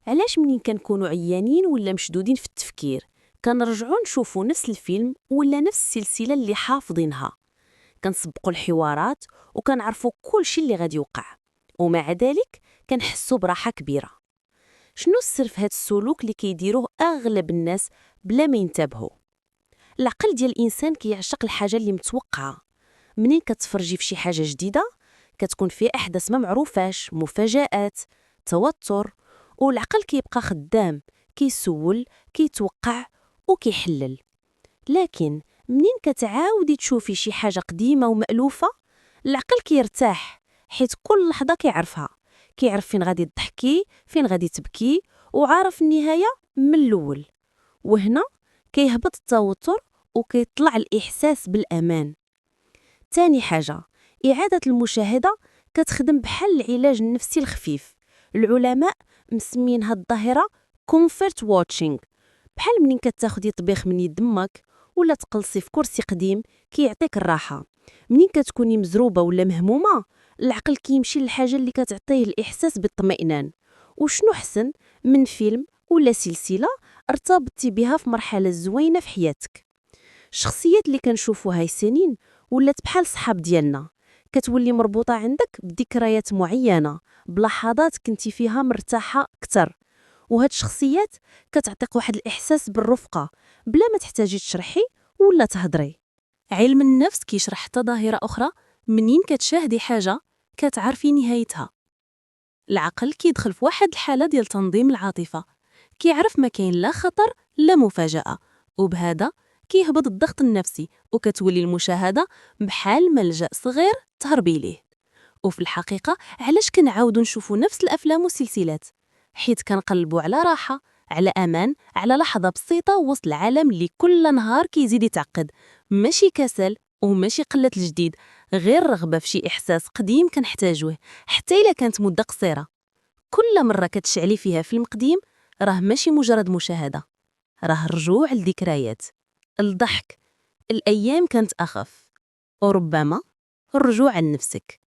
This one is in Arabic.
علاش منين كنكونوا عيانين ولا مشدودين في التفكير كنرجعوا نشوفوا نفس الفيلم ولا نفس السلسلة اللي حافظينها؟ كنسبقوا الحوارات وكنعرفوا كل شيء اللي غادي يوقع، ومع ذلك كنحسوا براحة كبيرة. شنو السر في هذا السلوك اللي كيديروه اغلب الناس بلا ما ينتبهوا؟ العقل ديال الانسان كيعشق الحاجه اللي متوقعه. منين كتفرجي في شي حاجه جديده كتكون فيها احداث ما معروفاش، مفاجآت، توتر، والعقل كيبقى خدام، كيسول، كيتوقع وكيحلل. لكن منين كتعاودي تشوفي شي حاجه قديمه ومألوفه، العقل كيرتاح، حيت كل لحظه كيعرفها، كيعرف فين غادي تضحكي، فين غادي تبكي، وعارف النهايه من الاول. وهنا كيهبط التوتر وكيطلع الإحساس بالأمان. تاني حاجة، إعادة المشاهدة كتخدم بحال العلاج النفسي الخفيف. العلماء مسمين هاد الظاهرة comfort watching، بحال منين كتاخدي طبيخ من يد امك ولا تقلصي في كرسي قديم كيعطيك الراحة. منين كتكوني مزروبة ولا مهمومة، العقل كيمشي للحاجة اللي كتعطيه الإحساس بالطمئنان. وشنو حسن من فيلم ولا سلسلة ارتبطتي بها في مرحلة زوينة في حياتك؟ الشخصيات اللي كنشوفوا هاي السنين ولات بحال صحاب ديالنا، كتولي مربوطة عندك بذكريات معينة، بلحظات كنتي فيها مرتاحة أكتر. وهاد الشخصيات كتعطيك واحد الإحساس بالرفقة بلا ما تحتاجي تشرحي ولا تهضري. علم النفس كيشرح حتى ظاهرة أخرى. منين كتشاهدي حاجة كتعرفي نهايتها، العقل كيدخل في واحد الحالة ديال تنظيم العاطفة، كيعرف ما كاين لا خطر لا مفاجأة، وبهذا كيهبط الضغط النفسي وكتولي المشاهدة بحال ملجأ صغير تهربي ليه. وفي الحقيقة علاش كنعاودو نشوفو نفس الأفلام والسلسلات؟ حيت كنقلبو على راحة، على أمان، على لحظة بسيطة وسط العالم اللي كل نهار كيزيد يتعقد. ماشي كسل وماشي قلة الجديد، غير رغبة في شي إحساس قديم كنحتاجوه حتى إلا كانت مدة قصيرة. كل مرة كتشعلي فيها فيلم قديم راه ماشي مجرد مشاهدة، راه الرجوع لذكريات، الضحك، الأيام كانت أخف، وربما الرجوع عن نفسك.